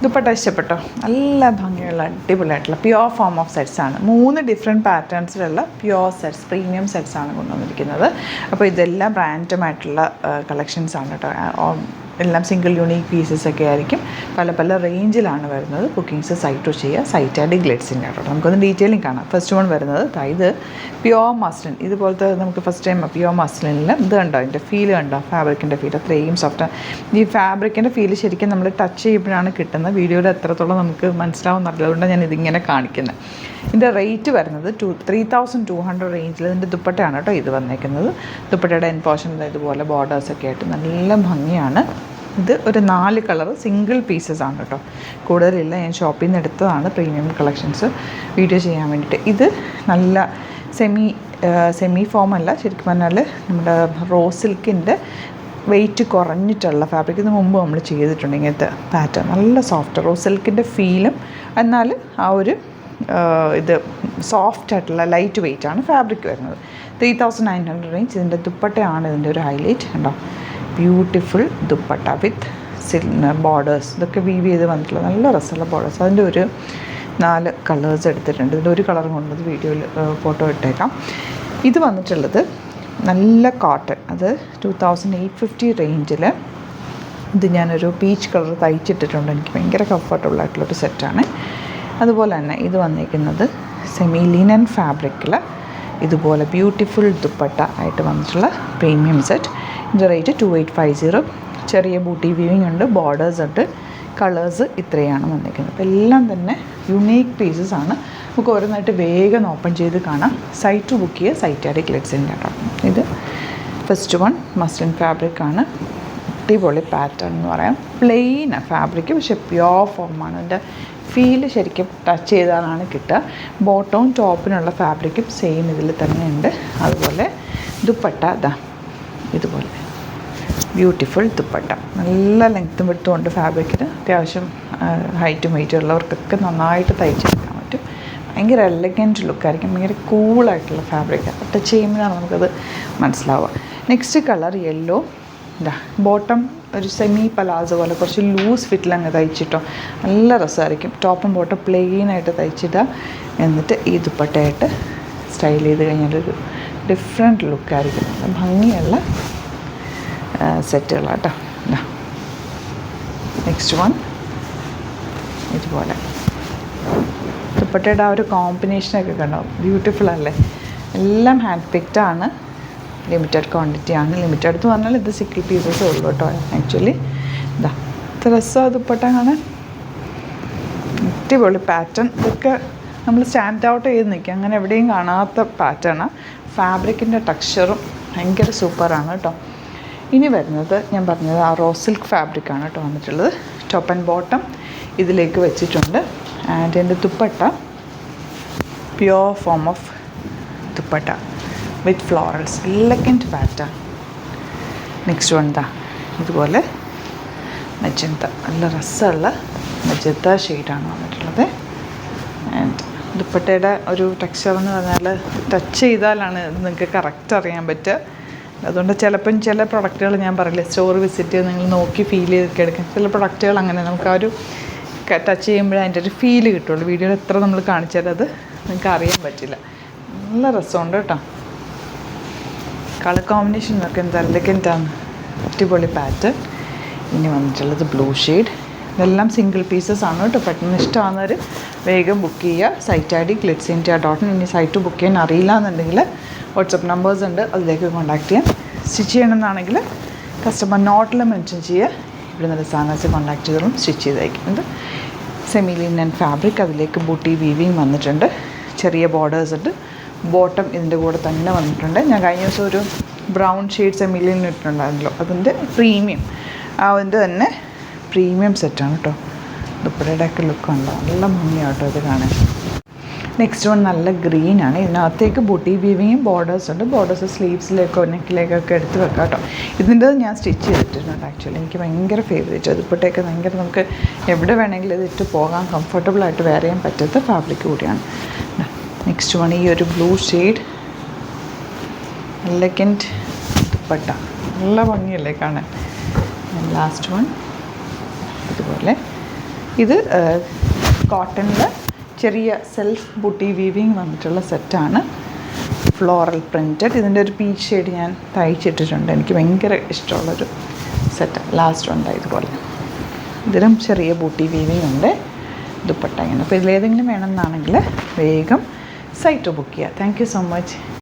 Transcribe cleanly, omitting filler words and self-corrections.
ദുപ്പട്ട ഇഷ്ടപ്പെട്ടോ? നല്ല ഭംഗിയുള്ള അടിപൊളിയായിട്ടുള്ള പ്യുവർ ഫോം ഓഫ് സെറ്റ്സാണ്. 3 ഡിഫറെൻറ്റ് പാറ്റേൺസിലുള്ള പ്യുവർ സെറ്റ്സ്, പ്രീമിയം സെറ്റ്സാണ് കൊണ്ടുവന്നിരിക്കുന്നത്. അപ്പോൾ ഇതെല്ലാം ബ്രാൻഡുമായിട്ടുള്ള കളക്ഷൻസാണ് കേട്ടോ. എല്ലാം സിംഗിൾ യൂണീക്ക് പീസസ് ഒക്കെ ആയിരിക്കും. പല പല റേഞ്ചിലാണ് വരുന്നത്. ബുക്കിംഗ്സ് സൈറ്റ് ചെയ്യുക. സൈറ്റ് ആയിട്ട് ഗ്ലിറ്റ്സിൻ്റെ കേട്ടോ. നമുക്കൊന്ന് ഡീറ്റെയിലിംഗ് കാണാം. ഫസ്റ്റ് വൺ വരുന്നത് ഇത് പ്യുവർ മസ്ലിൻ. ഇതുപോലത്തെ നമുക്ക് ഫസ്റ്റ് ടൈം പ്യുവർ മസ്ലിനിൽ ഇത് കണ്ടോ, അതിൻ്റെ ഫീൽ കണ്ടോ, ഫാബ്രിക്കിൻ്റെ ഫീൽ അത്രയും സോഫ്റ്റ്. ഈ ഫാബ്രിക്കിൻ്റെ ഫീൽ ശരിക്കും നമ്മൾ ടച്ച് ചെയ്യുമ്പോഴാണ് കിട്ടുന്നത്. വീഡിയോയിൽ എത്രത്തോളം നമുക്ക് മനസ്സിലാവുന്നില്ല, അതുകൊണ്ടാണ് ഞാൻ ഇതിങ്ങനെ കാണിക്കുന്നത്. ഇതിൻ്റെ റേറ്റ് വരുന്നത് 3200 റേഞ്ചിൽ. ഇതിൻ്റെ ദുപ്പട്ടയാണ് കേട്ടോ ഇത് വന്നേക്കുന്നത്. ദുപ്പട്ടയുടെ എൻ പോർഷനിൽ ഇതുപോലെ ബോർഡേഴ്സൊക്കെ ആയിട്ട് നല്ല ഭംഗിയാണ്. ഇത് ഒരു 4 കളർ സിംഗിൾ പീസസ് ആണ് കേട്ടോ, കൂടുതലില്ല. ഞാൻ ഷോപ്പിൽ നിന്ന് എടുത്തതാണ് പ്രീമിയം കളക്ഷൻസ് വീഡിയോ ചെയ്യാൻ വേണ്ടിയിട്ട്. ഇത് നല്ല സെമി ഫോമല്ല, ശരിക്കും പറഞ്ഞാൽ നമ്മുടെ റോസ് സിൽക്കിൻ്റെ വെയിറ്റ് കുറഞ്ഞിട്ടുള്ള ഫാബ്രിക്. ഇതിന് മുമ്പ് നമ്മൾ ചെയ്തിട്ടുണ്ട് ഇങ്ങനത്തെ പാറ്റേൺ. നല്ല സോഫ്റ്റ് റോസ് സിൽക്കിൻ്റെ ഫീലും, എന്നാൽ ആ ഒരു ഇത് സോഫ്റ്റ് ആയിട്ടുള്ള ലൈറ്റ് വെയിറ്റ് ആണ് ഫാബ്രിക് വരുന്നത്. 3900 റേഞ്ച്. ഇതിൻ്റെ ദുപ്പട്ടയാണ് ഇതിൻ്റെ ഒരു ഹൈലൈറ്റ്. കണ്ടോ, ബ്യൂട്ടിഫുൾ ദുപ്പട്ട വിത്ത് ബോർഡേഴ്സ്. ഇതൊക്കെ വീവ് ചെയ്ത് വന്നിട്ടുള്ള നല്ല രസമുള്ള ബോർഡേഴ്സ്. അതിൻ്റെ ഒരു 4 കളേഴ്സ് എടുത്തിട്ടുണ്ട്. ഇതിൻ്റെ ഒരു കളർ കൊണ്ടത് വീഡിയോയിൽ ഫോട്ടോ ഇട്ടേക്കാം. ഇത് വന്നിട്ടുള്ളത് നല്ല കോട്ടൺ. അത് 2850 റേഞ്ചിൽ. ഇത് ഞാനൊരു പീച്ച് കളർ തയ്ച്ചിട്ടിട്ടുണ്ട്. എനിക്ക് ഭയങ്കര കംഫർട്ടബിളായിട്ടുള്ളൊരു സെറ്റാണ്. അതുപോലെ തന്നെ ഇത് വന്നിരിക്കുന്നത് സെമി ലിനൻ ഫാബ്രിക്കിൽ ഇതുപോലെ ബ്യൂട്ടിഫുൾ ദുപ്പട്ട ആയിട്ട് വന്നിട്ടുള്ള പ്രീമിയം സെറ്റ്. ഇതിൻ്റെ റേറ്റ് 2850. ചെറിയ ബൂട്ടി വീവിങ് ഉണ്ട്, ബോർഡേഴ്സ് ഉണ്ട്, കളേഴ്സ് ഇത്രയാണ് വന്നിരിക്കുന്നത്. അപ്പോൾ എല്ലാം തന്നെ യുണീക്ക് പീസസ് ആണ്. നമുക്ക് ഓരോന്നായിട്ട് വേഗം ഓപ്പൺ ചെയ്ത് കാണാം. സൈറ്റ് ബുക്ക് ചെയ്യുക. സൈറ്റ് ആയിട്ട് ഗ്ലിറ്റ്സിൻ്റെ കേട്ടോ. ഇത് ഫസ്റ്റ് വൺ മസ്ലിൻ ഫാബ്രിക്കാണ്. അടിപൊളി പാറ്റേൺ എന്ന് പറയാം. പ്ലെയിൻ ഫാബ്രിക്, പക്ഷേ പ്യുവർ ഫോമാണ്. അതിൻ്റെ ഫീല് ശരിക്കും ടച്ച് ചെയ്താലാണ് കിട്ടുക. ബോട്ടവും ടോപ്പിനുള്ള ഫാബ്രിക്കും സെയിം ഇതിൽ തന്നെ ഉണ്ട്. അതുപോലെ ദുപ്പട്ട ഇതുപോലെ ബ്യൂട്ടിഫുൾ ദുപ്പട്ട. നല്ല ലെങ്ത്തും വിട്ടും ഉണ്ട് ഫാബ്രിക്കിന്. അത്യാവശ്യം ഹൈറ്റും വെയിറ്റും ഉള്ളവർക്കൊക്കെ നന്നായിട്ട് തയ്ച്ചെടുക്കാൻ പറ്റും. ഭയങ്കര എലഗൻറ്റ് ലുക്കായിരിക്കും. ഭയങ്കര കൂളായിട്ടുള്ള ഫാബ്രിക്കാണ്. ടച്ച് ചെയ്യുമ്പോഴാണ് നമുക്കത് മനസ്സിലാവുക. Next colour yellow. ബോട്ടം ഒരു സെമി പലാസോ പോലെ കുറച്ച് ലൂസ് ഫിറ്റിൽ അങ്ങ് തയ്ച്ചിട്ടോ നല്ല രസമായിരിക്കും. ടോപ്പും ബോട്ടം പ്ലെയിനായിട്ട് തയ്ച്ചിടുക. എന്നിട്ട് ഈ ദുപ്പട്ടയായിട്ട് സ്റ്റൈൽ ചെയ്ത് കഴിഞ്ഞാലൊരു ഡിഫറെൻറ്റ് ലുക്കായിരിക്കും. ഭംഗിയുള്ള സെറ്റുകളാട്ടോ. നെക്സ്റ്റ് വൺ ഇതുപോലെ ദുപ്പട്ടയുടെ ആ ഒരു കോമ്പിനേഷനൊക്കെ കണ്ടോ, ബ്യൂട്ടിഫുൾ അല്ലേ. എല്ലാം ഹാൻഡ് പിക്ഡാണ്. ലിമിറ്റഡ് ക്വാണ്ടിറ്റിയാണ്. ലിമിറ്റഡ് എന്ന് പറഞ്ഞാൽ ഇത് 60 പീസസേ ഉള്ളൂ കേട്ടോ. ആക്ച്വലി ഇത്ര രസമാണ് ദുപ്പട്ട കാണാൻ. അടിപൊളി പാറ്റേൺ. ഇതൊക്കെ നമ്മൾ സ്റ്റാൻഡ് ഔട്ട് ചെയ്ത് നിൽക്കുക. അങ്ങനെ എവിടെയും കാണാത്ത പാറ്റേണാണ്. ഫാബ്രിക്കിൻ്റെ ടെക്സ്ചറും ഭയങ്കര സൂപ്പറാണ് കേട്ടോ. ഇനി വരുന്നത് ഞാൻ പറഞ്ഞത് ആ റോസ് സിൽക്ക് ഫാബ്രിക്കാണ് കേട്ടോ വന്നിട്ടുള്ളത്. ടോപ്പ് ആൻഡ് ബോട്ടം ഇതിലേക്ക് വെച്ചിട്ടുണ്ട്. ആൻഡ് എൻ്റെ dupatta pure form of dupatta with florals, elegant pattern. Next one ഇതുപോലെ മജന്ത, നല്ല രസമുള്ള മജന്ത ഷെയ്ഡാണ് വന്നിട്ടുള്ളത്. ആൻഡ് ദുപ്പട്ടയുടെ ഒരു ടെക്സ്ചർ എന്ന് പറഞ്ഞാൽ ടച്ച് ചെയ്താലാണ് നിങ്ങൾക്ക് കറക്റ്റ് അറിയാൻ പറ്റുക. അതുകൊണ്ട് ചിലപ്പം ചില പ്രൊഡക്റ്റുകൾ ഞാൻ പറയില്ലേ, സ്റ്റോർ വിസിറ്റ് ചെയ്ത് നിങ്ങൾ നോക്കി ഫീൽ ചെയ്തൊക്കെ എടുക്കാം. ചില പ്രൊഡക്റ്റുകൾ അങ്ങനെ നമുക്ക് ആ ഒരു ടച്ച് ചെയ്യുമ്പോഴേ അതിൻ്റെ ഒരു ഫീല് കിട്ടുള്ളൂ. വീഡിയോയിൽ എത്ര നമ്മൾ കാണിച്ചാൽ അത് നിങ്ങൾക്ക് അറിയാൻ പറ്റില്ല. നല്ല രസമുണ്ട് കേട്ടോ. കളർ കോമ്പിനേഷനൊക്കെ എന്താ എലഗൻറ്റാണ്. അടിപൊളി പാറ്റേൺ. ഇനി വന്നിട്ടുള്ളത് ബ്ലൂ ഷെയ്ഡ്. ഇതെല്ലാം സിംഗിൾ പീസസ് ആണ് കേട്ടോ. പെട്ടെന്ന് ഇഷ്ടമാകുന്നവർ വേഗം ബുക്ക് ചെയ്യുക. സൈറ്റ് ഐ ഡി glitzindia.in. ഇനി സൈറ്റ് ബുക്ക് ചെയ്യാൻ അറിയില്ല എന്നുണ്ടെങ്കിൽ വാട്സപ്പ് നമ്പേഴ്സ് ഉണ്ട്, അതിലേക്ക് കോൺടാക്ട് ചെയ്യാം. സ്റ്റിച്ച് ചെയ്യണമെന്നാണെങ്കിൽ കസ്റ്റമർ നോട്ടിൽ മെൻഷൻ ചെയ്യുക. ഇവിടെ നിന്ന് സാധനത്തിൽ കോൺടാക്ട് ചെയ്തോളും, സ്റ്റിച്ച് ചെയ്തയക്കുന്നത്. സെമി ലിനൻ ഫാബ്രിക്, അതിലേക്ക് ബൂട്ടി വീവിങ് വന്നിട്ടുണ്ട്. ചെറിയ ബോർഡേഴ്സ് ഉണ്ട്. ബോട്ടം ഇതിൻ്റെ കൂടെ തന്നെ വന്നിട്ടുണ്ട്. ഞാൻ കഴിഞ്ഞ ദിവസം ഒരു ബ്രൗൺ ഷെയ്ഡ് സെമി ലിനൻ ഇട്ടിട്ടുണ്ടായിരുന്നല്ലോ, അതിൻ്റെ പ്രീമിയം, അതിൻ്റെ തന്നെ പ്രീമിയം സെറ്റാണ് കേട്ടോ. ദുപ്പട്ടയുടെയൊക്കെ ലുക്ക് ഉണ്ടോ, നല്ല ഭംഗിയാണ് കേട്ടോ ഇത് കാണാൻ. നെക്സ്റ്റ് വൺ നല്ല ഗ്രീനാണ്. ഇതിനകത്തേക്ക് ബൂട്ടി വീവിങ്ങും ബോർഡേഴ്സ് ഉണ്ട്. ബോർഡേഴ്സ് സ്ലീവ്സിലേക്കോ നെക്കിലേക്കൊക്കെ എടുത്ത് വെക്കാം കേട്ടോ. ഇതിൻ്റെ ഞാൻ സ്റ്റിച്ച് ചെയ്തിട്ടുണ്ട്. ആക്ച്വലി എനിക്ക് ഭയങ്കര ഫേവറേറ്റ്. ദുപ്പട്ടയൊക്കെ ഭയങ്കര നമുക്ക് എവിടെ വേണമെങ്കിലും ഇതിട്ട് പോകാൻ കംഫർട്ടബിളായിട്ട് വെയർ ചെയ്യാൻ പറ്റാത്ത ഫാബ്രിക് കൂടിയാണ്. നെക്സ്റ്റ് വൺ ഈ ഒരു ബ്ലൂ ഷെയ്ഡ്, എലഗൻറ്റ് ദുപ്പട്ട, നല്ല ഭംഗിയല്ലേ കാണാൻ. ലാസ്റ്റ് വൺ ഇതുപോലെ ഇത് കോട്ടണിൽ ചെറിയ സെൽഫ് ബുട്ടി വീവിങ് വന്നിട്ടുള്ള സെറ്റാണ്. Floral printed. ഇതിൻ്റെ ഒരു പീച്ച് ഷെയ്ഡ് ഞാൻ തയ്ച്ചിട്ടിട്ടുണ്ട്. എനിക്ക് ഭയങ്കര ഇഷ്ടമുള്ളൊരു സെറ്റ്. ലാസ്റ്റ് ഉണ്ട് ഇതുപോലെ. ഇതിലും ചെറിയ ബൂട്ടി വീവിങ് ഉണ്ട്. ദുപ്പട്ട ഇങ്ങനെ. അപ്പോൾ ഇതിലേതെങ്കിലും വേണമെന്നാണെങ്കിൽ വേഗം സൈറ്റ് ബുക്ക് ചെയ്യുക. Thank you so much.